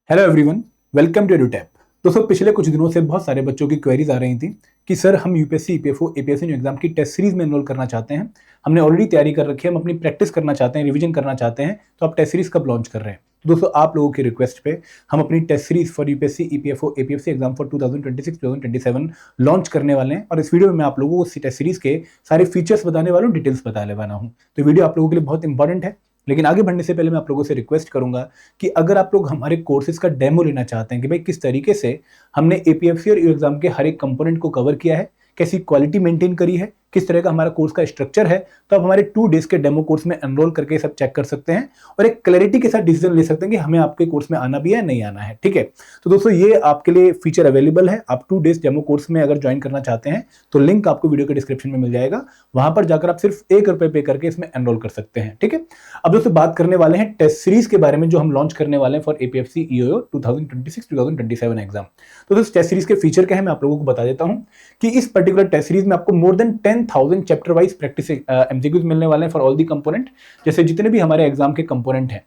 Hello everyone, welcome to Edutap. दोस्तों, पिछले कुछ दिनों से बहुत सारे बच्चों की क्वेरीज आ रही थी कि सर हम यूपीएससी, ईपीएफओ, एपीएससी एग्जाम की टेस्ट सीरीज में एनरोल करना चाहते हैं। हमने ऑलरेडी तैयारी कर रखी है, हम अपनी प्रैक्टिस करना चाहते हैं, रिवीजन करना चाहते हैं, तो आप टेस्ट सीरीज कब लॉन्च कर रहे हैं? तो दोस्तों, आप लोगों की रिक्वेस्ट पे हम अपनी test series for UPSC, EPFO, APSC exam for 2026-2027 launch करने वाले हैं। और इस वीडियो में मैं आप लोगों को टेस्ट सीरीज के सारे फीचर्स बताने वाला हूँ, डिटेल्स बताने वाला हूँ। तो वीडियो आप लोगों के लिए बहुत इंपॉर्टेंट है। लेकिन आगे बढ़ने से पहले मैं आप लोगों से रिक्वेस्ट करूंगा कि अगर आप लोग हमारे कोर्सेज का डेमो लेना चाहते हैं कि भाई किस तरीके से हमने एपीएफसी और यू एग्जाम के हर एक कंपोनेंट को कवर किया है, कैसी क्वालिटी मेंटेन करी है, किस तरह का हमारा कोर्स का स्ट्रक्चर है, तो आप हमारे 2 डेज के डेमो कोर्स में एनरोल करके सब चेक कर सकते हैं और एक क्लैरिटी के साथ डिसीजन ले सकते हैं कि हमें आपके कोर्स में आना भी है नहीं आना है। ठीक है, तो दोस्तों ये आपके लिए फीचर अवेलेबल है। आप 2 डेज डेमो कोर्स में अगर ज्वाइन करना चाहते हैं तो लिंक आपको वीडियो के डिस्क्रिप्शन में मिल जाएगा, वहां पर जाकर आप सिर्फ ₹1 पे करके इसमें एनरोल कर सकते हैं। ठीक है, अब दोस्तों बात करने वाले हैं टेस्ट सीरीज के बारे में जो हम लॉन्च करने वाले हैं फॉर एपीएफसी ईओ 2026-2027 एग्जाम। तो दोस्तों टेस्ट सीरीज के फीचर क्या है मैं आप लोगों को बता देता हूं कि इस पर्टिकुलर टेस्ट सीरीज में आपको more than 10,000 chapter wise practice MCQs मिलने वाले हैं फॉर ऑल दी कंपोनेंट। जैसे जितने भी हमारे एग्जाम के कंपोनेंट हैं,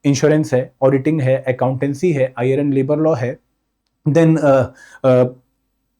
इंश्योरेंस है, ऑडिटिंग है, अकाउंटेंसी है, आईआर एंड लेबर लॉ है, देन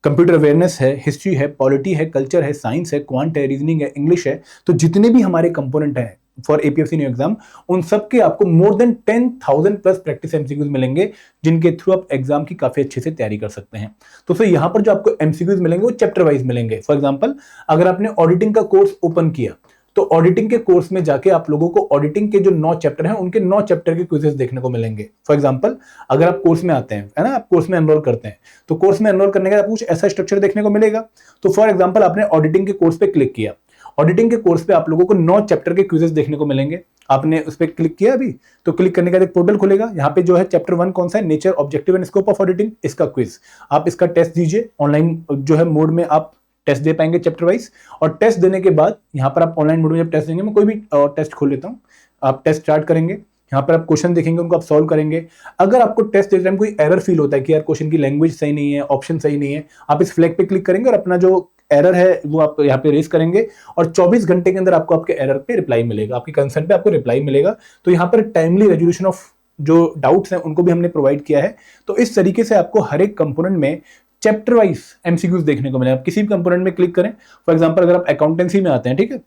कंप्यूटर अवेयरनेस है, हिस्ट्री है, पॉलिटी है, कल्चर है, साइंस है, क्वांट है, रीजनिंग है, इंग्लिश है, तो जितने भी हमारे कंपोनेंट हैं फॉर एपीएफसी न्यू एग्जाम, उन सब के आपको more than 10,000 plus practice MCQs मिलेंगे जिनके थ्रू आप एग्जाम की काफी अच्छे से तैयारी कर सकते हैं। तो फिर यहां पर जो आपको एमसीक्यूज मिलेंगे वो चैप्टर वाइज मिलेंगे। फॉर एग्जांपल, अगर आपने ऑडिटिंग का कोर्स ओपन किया तो ऑडिटिंग के कोर्स में जाके आप लोगों को ऑडिटिंग के जो 9 चैप्टर हैं उनके 9 चैप्टर के क्विजेस देखने को मिलेंगे। फॉर एग्जांपल, अगर आप कोर्स में आते हैं, है ना, आप कोर्स में एनरोल करते हैं, तो कोर्स में एनरोल करने के बाद आपको कुछ ऐसा स्ट्रक्चर देखने को मिलेगा। तो फॉर एग्जांपल, आपने ऑडिटिंग के कोर्स पे क्लिक किया, ऑडिटिंग के कोर्स पे आप लोगों को 9 चैप्टर के क्विजेस देखने को मिलेंगे। आपने उस पर क्लिक किया अभी, तो क्लिक करने के बाद एक पोर्टल खुलेगा। यहाँ पे जो है चैप्टर 1 कौन सा है, nature, objective and scope of auditing, इसका क्विज। आप इसका टेस्ट दीजिए, ऑनलाइन जो है मोड में आप टेस्ट दे पाएंगे चैप्टर वाइज। और टेस्ट देने के बाद यहाँ पर आप ऑनलाइन मोड में जब टेस्ट देंगे, मैं कोई भी टेस्ट खोल लेता हूँ, आप टेस्ट स्टार्ट करेंगे, यहाँ पर आप क्वेश्चन देखेंगे, उनको आप सॉल्व करेंगे। अगर आपको टेस्ट देते टाइम कोई एरर फील होता है कि यार क्वेश्चन की लैंग्वेज सही नहीं है, ऑप्शन सही नहीं है, आप इस फ्लैग पे क्लिक करेंगे और अपना जो एरर है वो आप यहाँ पे रेज करेंगे और 24 घंटे के अंदर आपको आपके एरर पे रिप्लाई मिलेगा, आपकी कंसर्न पे आपको रिप्लाई मिलेगा। तो यहाँ पर टाइमली रेजोल्यूशन ऑफ जो डाउट्स हैं उनको भी हमने प्रोवाइड किया है। तो इस तरीके से आपको हर एक कंपोनेंट में चैप्टर वाइज एमसीक्यूज देखने को मिलेगा। आप किसी भी कंपोनेंट में क्लिक करें, फॉर एग्जांपल अगर आप अकाउंटेंसी में आते हैं, ठीक है,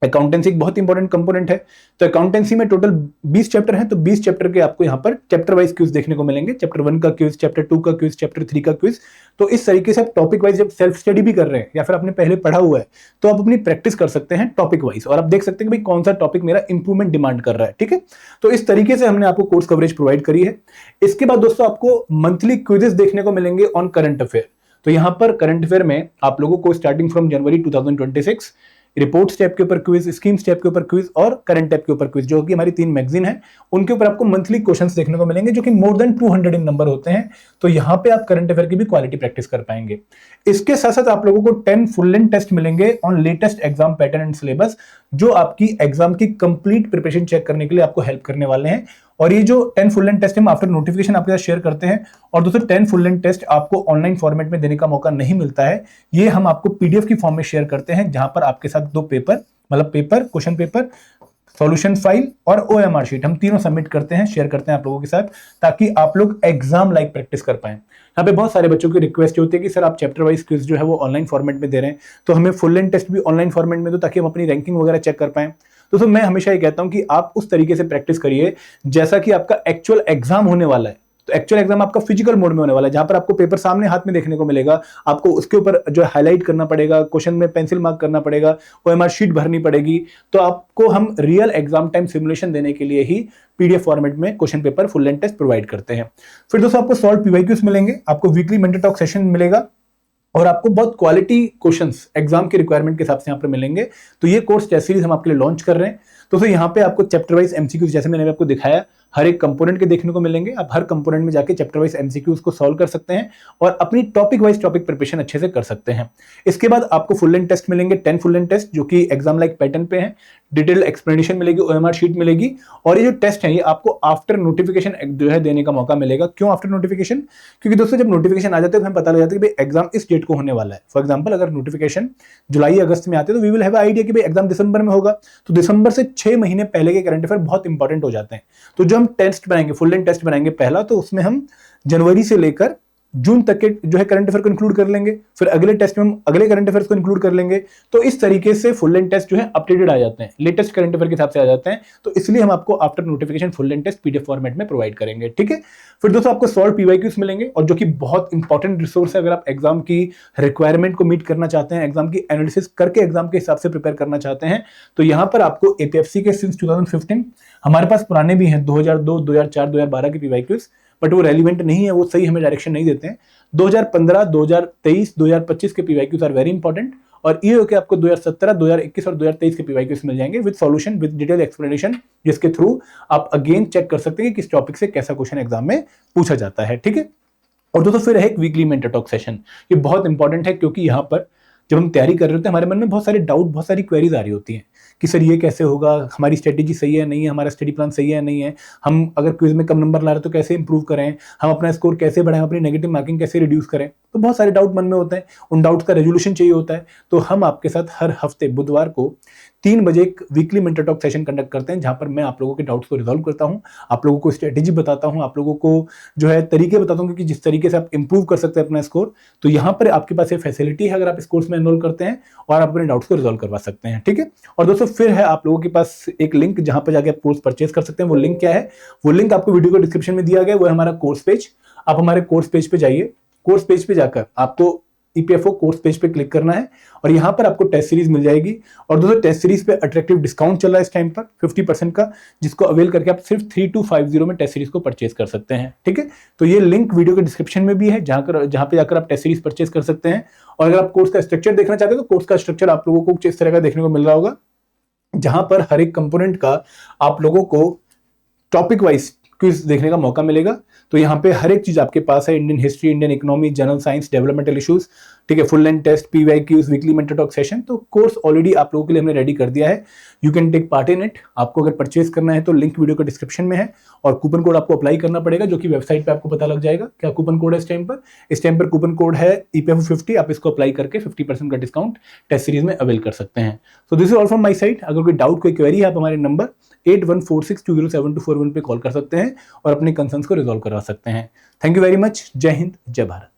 अकाउंटेंसी एक बहुत इंपॉर्टेंट कंपोनेंट है, तो अकाउंटेंसी में टोटल 20 चैप्टर हैं, तो 20 चैप्टर के आपको यहाँ पर चैप्टर वाइज क्विज देखने को मिलेंगे। चैप्टर 1 का क्विज, चैप्टर 2 का क्विज, चैप्टर 3 का क्विज। तो इस तरीके से आप टॉपिक वाइज जब सेल्फ स्टडी भी कर रहे हैं या फिर आपने पहले पढ़ा हुआ है तो आप अपनी प्रैक्टिस कर सकते हैं टॉपिक वाइज, और आप देख सकते हैं कि भाई कौन सा टॉपिक मेरा इंप्रूवमेंट डिमांड कर रहा है। ठीक है, तो इस तरीके से हमने आपको कोर्स कवरेज प्रोवाइड करी है। इसके बाद दोस्तों आपको मंथली क्विजेस देखने को मिलेंगे ऑन करंट अफेयर। तो यहां पर करंट अफेयर में आप लोगों को starting from January 2026 report step के ऊपर क्विज, स्कीम स्टेप के ऊपर क्विज और करंट टैप के ऊपर क्विज, जो कि हमारी 3 मैगजीन है, उनके ऊपर आपको मंथली क्वेश्चंस देखने को मिलेंगे जो कि मोर देन 200 इन नंबर होते हैं। तो यहां पे आप करंट अफेयर की भी क्वालिटी प्रैक्टिस कर पाएंगे। इसके साथ साथ आप लोगों को 10 फुल लेंथ टेस्ट मिलेंगे on latest exam pattern and syllabus, जो आपकी एग्जाम की कंप्लीट प्रिपरेशन चेक करने के लिए आपको हेल्प करने वाले हैं। और ये जो 10 फुल लेंथ टेस्ट हम आफ्टर नोटिफिकेशन आपके साथ शेयर करते हैं। और दोस्तों 10 फुल लेंथ टेस्ट आपको ऑनलाइन फॉर्मेट में देने का मौका नहीं मिलता है, ये हम आपको पीडीएफ की फॉर्म में शेयर करते हैं, जहां पर आपके साथ 2 पेपर, मतलब paper, question paper, solution file और ओएमआर शीट, हम तीनों सबमिट करते हैं, शेयर करते हैं आप लोगों के साथ, ताकि आप लोग एग्जाम लाइक प्रैक्टिस कर पाएं। यहाँ पे बहुत सारे बच्चों की रिक्वेस्ट होती है कि सर आप चैप्टर वाइज क्विज जो है वो ऑनलाइन फॉर्मेट में दे रहे हैं, तो हमें फुल लेंथ टेस्ट भी ऑनलाइन फॉर्मेट में दो ताकि हम अपनी रैंकिंग वगैरह चेक कर पाएं। दोस्तों मैं हमेशा ये कहता हूं कि आप उस तरीके से प्रैक्टिस करिए जैसा कि आपका एक्चुअल एग्जाम होने वाला है। तो एक्चुअल एग्जाम आपका फिजिकल मोड में होने वाला है, जहां पर आपको पेपर सामने हाथ में देखने को मिलेगा, आपको उसके ऊपर जो हाईलाइट करना पड़ेगा, क्वेश्चन में पेंसिल मार्क करना पड़ेगा, ओएमआर शीट भरनी पड़ेगी। तो आपको हम रियल एग्जाम टाइम सिमुलेशन देने के लिए ही पीडीएफ फॉर्मेट में question paper full length test provide करते हैं। फिर दोस्तों आपको सॉल्व पीवाईक्यूज मिलेंगे, आपको वीकली मेंटर टॉक सेशन मिलेगा और आपको बहुत क्वालिटी क्वेश्चंस एग्जाम के रिक्वायरमेंट के हिसाब से यहाँ पर मिलेंगे। तो ये कोर्स टेस्ट सीरीज हम आपके लिए लॉन्च कर रहे हैं। तो फिर यहाँ पे आपको चैप्टर वाइज एमसीक्यूज, जैसे मैंने आपको दिखाया, हर एक कंपोनेंट के देखने को मिलेंगे। आप हर कंपोनेंट में जाके चैप्टर वाइज एमसीक्यूज को सॉल्व कर सकते हैं और अपनी टॉपिक वाइज टॉपिक प्रिपरेशन अच्छे से कर सकते हैं। इसके बाद आपको फुल लेंथ टेस्ट मिलेंगे, 10 फुल लेंथ टेस्ट जो कि एग्जाम लाइक पैटर्न पे है, डिटेल एक्सप्लेनेशन मिलेगी, ओएमआर शीट मिलेगी। और ये जो टेस्ट है ये आपको आफ्टर नोटिफिकेशन जो है देने का मौका मिलेगा। क्यों आफ्टर नोटिफिकेशन? क्योंकि दोस्तों जब नोटिफिकेशन आ जाते हैं तो हमें पता लग जाता है कि भाई एग्जाम इस डेट को होने वाला है। फॉर एग्जाम्पल, अगर नोटिफिकेशन जुलाई अगस्त में आते हैं तो वी विल हैव आइडिया कि भाई एग्जाम दिसंबर में होगा, तो दिसंबर से 6 महीने पहले के करंट अफेयर बहुत इंपॉर्टेंट हो जाते हैं। तो जो हम टेस्ट बनाएंगे, फुल लेंथ टेस्ट बनाएंगे पहला, तो उसमें हम जनवरी से लेकर जून तक के जो है करंट अफेयर को इंक्लूड कर लेंगे, फिर अगले टेस्ट में हम अगले करंट अफेयर्स को इंक्लूड कर लेंगे। तो इस तरीके से फुल लेंथ टेस्ट जो है अपडेटेड आ जाते हैं, लेटेस्ट करंट अफेयर के हिसाब से आ जाते हैं। तो इसलिए हम आपको after notification full length test PDF format में प्रोवाइड करेंगे, ठीक है। फिर दोस्तों आपको सॉल्व पीवाईक्यूज मिलेंगे, और जो कि बहुत इंपॉर्टेंट रिसोर्स है अगर आप एग्जाम की रिक्वायरमेंट को मीट करना चाहते हैं, एग्जाम की एनालिसिस करके एग्जाम के हिसाब से प्रिपेयर करना चाहते हैं, तो यहां पर आपको एपीएफसी के सिंस 2015 हमारे पास पुराने भी हैं 2002, 2004, 2012 के पीवाईक्यूज, बट वो रेलिवेंट नहीं है, वो सही हमें डायरेक्शन नहीं देते हैं। 2015, 2023, 2025 के पीवाईक्यूज आर वेरी इंपॉर्टेंट, और ये होकर आपको 2017, 2021 और 2023 के पीवाईक्यूज मिल जाएंगे with solution, with detail explanation, जिसके थ्रू आप अगेन चेक कर सकते हैं कि किस टॉपिक से कैसा क्वेश्चन एग्जाम में पूछा जाता है, ठीक है। और दोस्तों फिर है एक वीकली मेंटर टॉक सेशन, ये बहुत इंपॉर्टेंट है, क्योंकि यहाँ पर जब हम तैयारी कर रहे होते हैं हमारे मन में बहुत सारे डाउट, बहुत सारी क्वेरीज आ रही होती हैं कि सर ये कैसे होगा, हमारी स्ट्रेटेजी सही है नहीं है, हमारा स्टडी प्लान सही है नहीं है, हम अगर क्विज में कम नंबर ला रहे हैं तो कैसे इंप्रूव करें, हम अपना स्कोर कैसे बढ़ाएं, अपनी नेगेटिव मार्किंग कैसे रिड्यूस करें। तो बहुत सारे डाउट मन में होते हैं, उन डाउट्स का रेजोल्यूशन चाहिए होता है। तो हम आपके साथ हर हफ्ते बुधवार को 3 बजे एक weekly mentor talk session conduct करते हैं, जहां पर मैं आप लोगों के डाउट्स को रिजॉल्व करता हूं, आप लोगों को स्ट्रेटेजी बताता हूं, आप लोगों को जो है तरीके बताता हूं कि जिस तरीके से आप इंप्रूव कर सकते हैं अपना स्कोर। तो यहां पर आपके पास ये फैसिलिटी है अगर आप इस कोर्स में एनरोल करते हैं, और आप अपने डाउट्स को रिजॉल्व करवा सकते हैं, ठीक है। और दोस्तों फिर है आप लोगों के पास एक लिंक जहां पर जाके आप कोर्स परचेज कर सकते हैं। वो लिंक क्या है? वो लिंक आपको वीडियो को डिस्क्रिप्शन में दिया गया है, वो है हमारा कोर्स पेज। आप हमारे कोर्स पेज पे जाइए, कोर्स पेज पे जाकर आपको ईपीएफओ कोर्स पेज पे क्लिक करना है, और यहां पर आपको टेस्ट सीरीज मिल जाएगी। और दोस्तों टेस्ट सीरीज पे अट्रैक्टिव डिस्काउंट चल रहा है इस टाइम पर 50% का, जिसको अवेल करके आप सिर्फ 3250 में टेस्ट सीरीज को परचेज कर सकते हैं, ठीक है। तो ये लिंक वीडियो के डिस्क्रिप्शन में भी है, जहां पे जाकर आप टेस्ट सीरीज परचेज कर सकते हैं। और अगर आप कोर्स का स्ट्रक्चर देखना चाहते हैं तो कोर्स का स्ट्रक्चर आप लोगों को कुछ इस तरह का देखने को मिल रहा होगा, जहां पर हर एक कंपोनेंट का आप लोगों को टॉपिक वाइज क्विज देखने का मौका मिलेगा। तो यहाँ पे हर एक चीज आपके पास है, Indian history, Indian economy, general science, developmental issues, ठीक है, full length test, PYQs, weekly mentor talk session. तो कोर्स ऑलरेडी आप लोगों के लिए हमने रेडी कर दिया है, you can take part in it. आपको अगर परचेज करना है तो लिंक वीडियो के डिस्क्रिप्शन में है, और कूपन कोड आपको अप्लाई करना पड़ेगा, जो कि वेबसाइट पे आपको पता लग जाएगा क्या कूपन कोड है इस टाइम पर। इस टाइम पर कूपन कोड है EPFO50, आप इसको अप्लाई करके 50% का डिस्काउंट टेस्ट सीरीज में अवेल कर सकते हैं। So this is all from my side. अगर कोई डाउट, कोई क्वेरी है, आप हमारे नंबर 8146207241 पे कॉल कर सकते हैं और अपने कंसर्न्स को रिजॉल्व करवा सकते हैं। Thank you very much. जय हिंद, जय भारत।